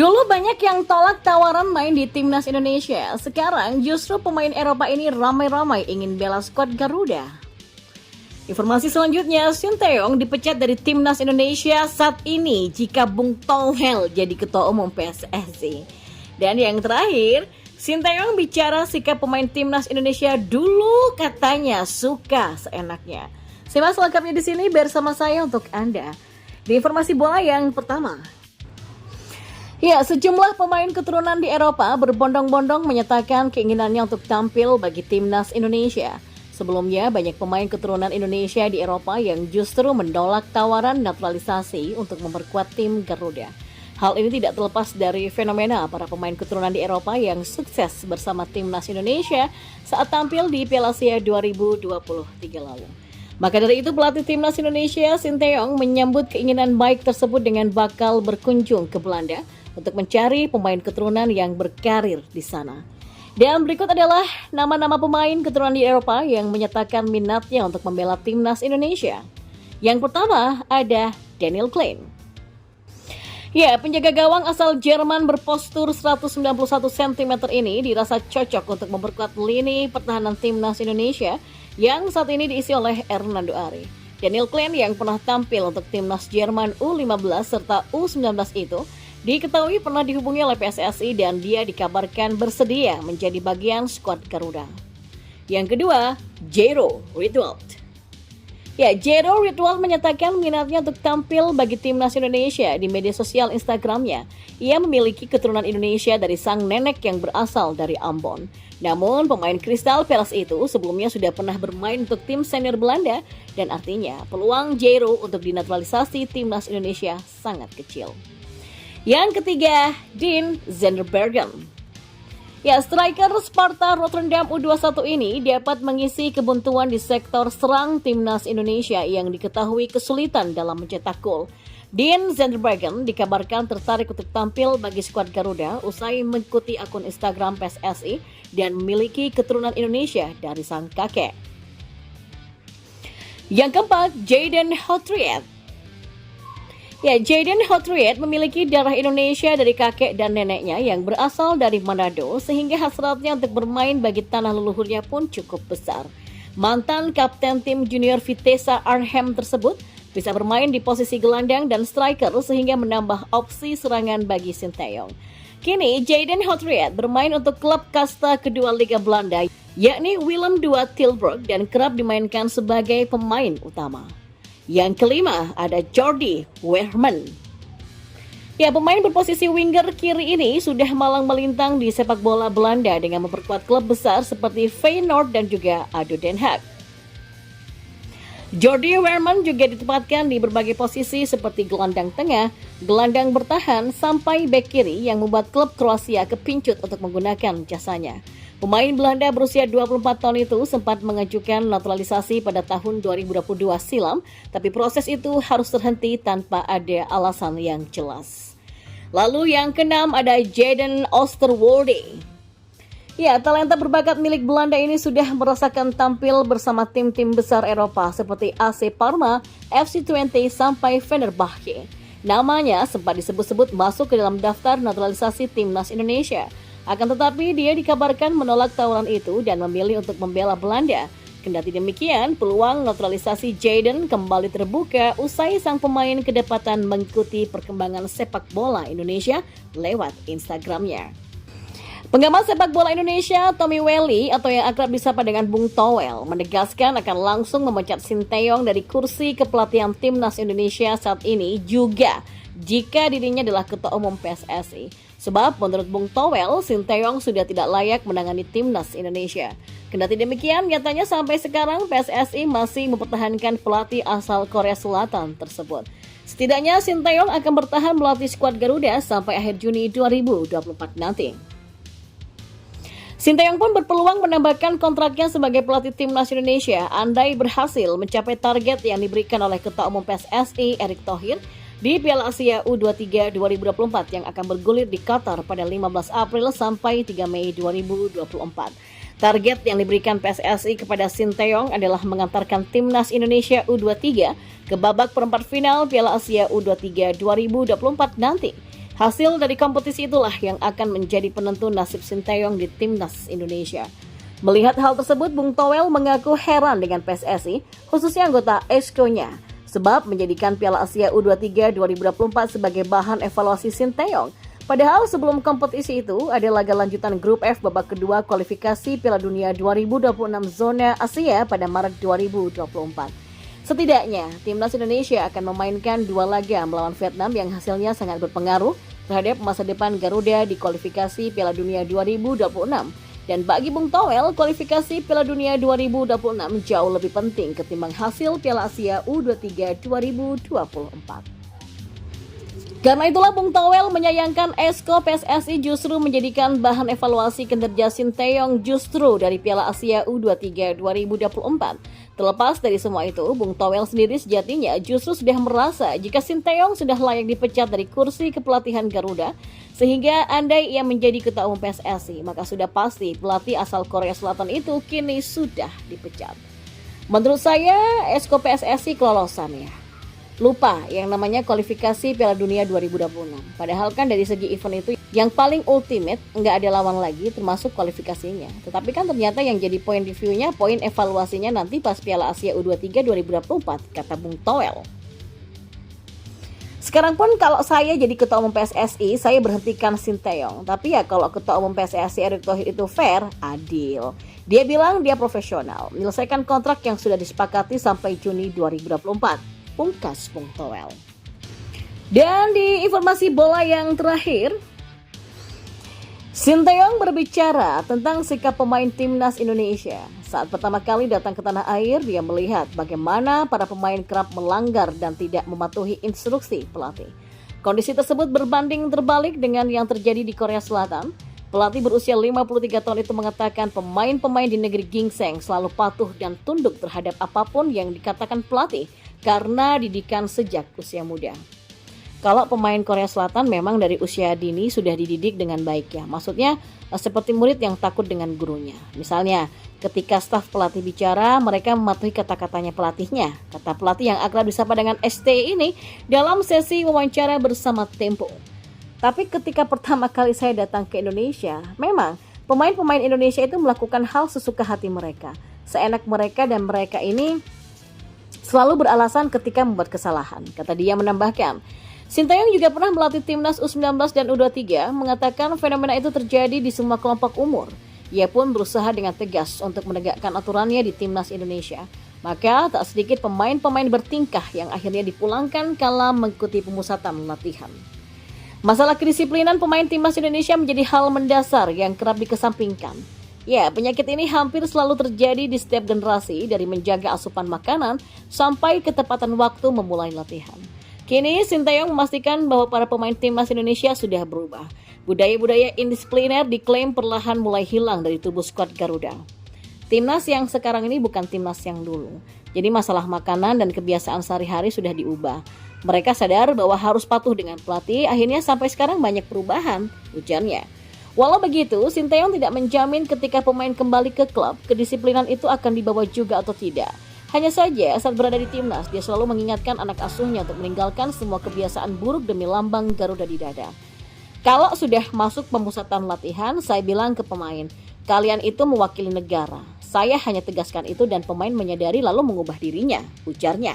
Dulu banyak yang tolak tawaran main di timnas Indonesia. Sekarang justru pemain Eropa ini ramai-ramai ingin bela skuad Garuda. Informasi selanjutnya, Sinteyong dipecat dari timnas Indonesia saat ini jika Bung Tohel jadi ketua umum PSSI. Dan yang terakhir, Sinteyong bicara sikap pemain timnas Indonesia dulu katanya suka seenaknya. Simak selengkapnya di sini bersama saya untuk Anda. Di informasi bola yang pertama. Ya, sejumlah pemain keturunan di Eropa berbondong-bondong menyatakan keinginannya untuk tampil bagi timnas Indonesia. Sebelumnya, banyak pemain keturunan Indonesia di Eropa yang justru menolak tawaran naturalisasi untuk memperkuat tim Garuda. Hal ini tidak terlepas dari fenomena para pemain keturunan di Eropa yang sukses bersama timnas Indonesia saat tampil di Piala Asia 2023 lalu. Maka dari itu pelatih timnas Indonesia, Sinteyong, menyambut keinginan baik tersebut dengan bakal berkunjung ke Belanda untuk mencari pemain keturunan yang berkarir di sana. Dan berikut adalah nama-nama pemain keturunan di Eropa yang menyatakan minatnya untuk membela timnas Indonesia. Yang pertama ada Daniel Klein. Ya, penjaga gawang asal Jerman berpostur 191 cm ini dirasa cocok untuk memperkuat lini pertahanan timnas Indonesia yang saat ini diisi oleh Hernando Ari. Daniel Klein yang pernah tampil untuk timnas Jerman U15 serta U19 itu diketahui pernah dihubungi oleh PSSI dan dia dikabarkan bersedia menjadi bagian skuad Garuda. Yang kedua, Jairo Riedewald. Ya, Jairo Riedewald menyatakan minatnya untuk tampil bagi timnas Indonesia di media sosial Instagramnya. Ia memiliki keturunan Indonesia dari sang nenek yang berasal dari Ambon. Namun, pemain Crystal Palace itu sebelumnya sudah pernah bermain untuk tim senior Belanda dan artinya peluang Jairo untuk dinaturalisasi timnas Indonesia sangat kecil. Yang ketiga, Dean Zenderbergen. Ya, striker Sparta Rotterdam U21 ini dapat mengisi kebuntuan di sektor serang timnas Indonesia yang diketahui kesulitan dalam mencetak gol. Dean Zenderbergen dikabarkan tertarik untuk tampil bagi skuad Garuda usai mengikuti akun Instagram PSSI dan memiliki keturunan Indonesia dari sang kakek. Yang keempat, Jayden Houtriet. Ya, Jayden Houtriet memiliki darah Indonesia dari kakek dan neneknya yang berasal dari Manado sehingga hasratnya untuk bermain bagi tanah leluhurnya pun cukup besar. Mantan kapten tim junior Vitesse Arnhem tersebut bisa bermain di posisi gelandang dan striker sehingga menambah opsi serangan bagi Sinteyong. Kini Jayden Houtriet bermain untuk klub kasta kedua Liga Belanda yakni Willem II Tilburg dan kerap dimainkan sebagai pemain utama. Yang kelima ada Jordi Weerman. Ya, pemain berposisi winger kiri ini sudah malang melintang di sepak bola Belanda dengan memperkuat klub besar seperti Feyenoord dan juga ADO Den Haag. Jordi Weerman juga ditempatkan di berbagai posisi seperti gelandang tengah, gelandang bertahan, sampai bek kiri yang membuat klub Kroasia kepincut untuk menggunakan jasanya. Pemain Belanda berusia 24 tahun itu sempat mengajukan naturalisasi pada tahun 2022 silam, tapi proses itu harus terhenti tanpa ada alasan yang jelas. Lalu yang keenam ada Jadon Oosterwolde. Ya, talenta berbakat milik Belanda ini sudah merasakan tampil bersama tim-tim besar Eropa seperti AC Parma, FC Twente sampai Fenerbahce. Namanya sempat disebut-sebut masuk ke dalam daftar naturalisasi timnas Indonesia. Akan tetapi dia dikabarkan menolak tawaran itu dan memilih untuk membela Belanda. Kendati demikian, peluang naturalisasi Jayden kembali terbuka usai sang pemain kedapatan mengikuti perkembangan sepak bola Indonesia lewat Instagramnya. Pengamat sepak bola Indonesia Tommy Welly atau yang akrab disapa dengan Bung Toel menegaskan akan langsung memecat Sinteyong dari kursi kepelatihan timnas Indonesia saat ini juga jika dirinya adalah ketua umum PSSI. Sebab menurut Bung Toel, Sinteyong sudah tidak layak menangani timnas Indonesia. Kendati demikian, nyatanya sampai sekarang PSSI masih mempertahankan pelatih asal Korea Selatan tersebut. Setidaknya Sinteyong akan bertahan melatih skuad Garuda sampai akhir Juni 2024 nanti. Sinteyong pun berpeluang menambahkan kontraknya sebagai pelatih timnas Indonesia andai berhasil mencapai target yang diberikan oleh Ketua Umum PSSI Erick Thohir di Piala Asia U23 2024 yang akan bergulir di Qatar pada 15 April sampai 3 Mei 2024. Target yang diberikan PSSI kepada Sinteyong adalah mengantarkan timnas Indonesia U23 ke babak perempat final Piala Asia U23 2024 nanti. Hasil dari kompetisi itulah yang akan menjadi penentu nasib Sinteyong di Timnas Indonesia. Melihat hal tersebut, Bung Toel mengaku heran dengan PSSI, khususnya anggota ESCO-nya, sebab menjadikan Piala Asia U23 2024 sebagai bahan evaluasi Sinteyong. Padahal sebelum kompetisi itu, ada laga lanjutan Grup F babak kedua kualifikasi Piala Dunia 2026 zona Asia pada Maret 2024. Setidaknya, Timnas Indonesia akan memainkan 2 laga melawan Vietnam yang hasilnya sangat berpengaruh terhadap masa depan Garuda di kualifikasi Piala Dunia 2026. Dan bagi Bung Toel, kualifikasi Piala Dunia 2026 jauh lebih penting ketimbang hasil Piala Asia U23 2024. Karena itulah Bung Toel menyayangkan ESCO PSSI justru menjadikan bahan evaluasi kinerja Sinteyong justru dari Piala Asia U23 2024. Terlepas dari semua itu, Bung Toel sendiri sejatinya justru sudah merasa jika Sinteyong sudah layak dipecat dari kursi kepelatihan Garuda, sehingga andai ia menjadi ketua umum PSSI, maka sudah pasti pelatih asal Korea Selatan itu kini sudah dipecat. Menurut saya, ESCO PSSI kelolosan ya. Lupa yang namanya kualifikasi Piala Dunia 2026. Padahal kan dari segi event itu yang paling ultimate, nggak ada lawan lagi termasuk kualifikasinya. Tetapi kan ternyata yang jadi poin reviewnya, poin evaluasinya nanti pas Piala Asia U23 2024, kata Bung Toel. Sekarang pun kalau saya jadi ketua umum PSSI, saya berhentikan Sinteyong. Tapi ya kalau ketua umum PSSI Erick Thohir itu fair, adil. Dia bilang dia profesional, menyelesaikan kontrak yang sudah disepakati sampai Juni 2024. Pungkas Bung Toel. Dan di informasi bola yang terakhir, Sinteyong berbicara tentang sikap pemain Timnas Indonesia. Saat pertama kali datang ke tanah air, dia melihat bagaimana para pemain kerap melanggar dan tidak mematuhi instruksi pelatih. Kondisi tersebut berbanding terbalik dengan yang terjadi di Korea Selatan. Pelatih berusia 53 tahun itu mengatakan pemain-pemain di negeri gingseng selalu patuh dan tunduk terhadap apapun yang dikatakan pelatih karena didikan sejak usia muda. Kalau pemain Korea Selatan memang dari usia dini sudah dididik dengan baik ya. Maksudnya seperti murid yang takut dengan gurunya. Misalnya ketika staf pelatih bicara, mereka mematuhi kata-katanya pelatihnya. Kata pelatih yang akrab disapa dengan ST ini dalam sesi wawancara bersama Tempo. Tapi ketika pertama kali saya datang ke Indonesia, memang pemain-pemain Indonesia itu melakukan hal sesuka hati mereka, seenak mereka, dan mereka ini selalu beralasan ketika membuat kesalahan. Kata dia menambahkan, Sinteyong juga pernah melatih timnas U19 dan U23, mengatakan fenomena itu terjadi di semua kelompok umur. Ia pun berusaha dengan tegas untuk menegakkan aturannya di timnas Indonesia. Maka tak sedikit pemain-pemain bertingkah yang akhirnya dipulangkan kala mengikuti pemusatan latihan. Masalah kedisiplinan pemain timnas Indonesia menjadi hal mendasar yang kerap dikesampingkan. Ya, penyakit ini hampir selalu terjadi di setiap generasi, dari menjaga asupan makanan sampai ketepatan waktu memulai latihan. Kini Sinteyong memastikan bahwa para pemain timnas Indonesia sudah berubah. Budaya-budaya indisipliner diklaim perlahan mulai hilang dari tubuh skuad Garuda. Timnas yang sekarang ini bukan timnas yang dulu. Jadi masalah makanan dan kebiasaan sehari-hari sudah diubah. Mereka sadar bahwa harus patuh dengan pelatih, akhirnya sampai sekarang banyak perubahan, ujarnya. Walau begitu, Sinteyong tidak menjamin ketika pemain kembali ke klub, kedisiplinan itu akan dibawa juga atau tidak. Hanya saja saat berada di timnas, dia selalu mengingatkan anak asuhnya untuk meninggalkan semua kebiasaan buruk demi lambang Garuda di dada. Kalau sudah masuk pemusatan latihan, saya bilang ke pemain, kalian itu mewakili negara. Saya hanya tegaskan itu dan pemain menyadari lalu mengubah dirinya, ujarnya.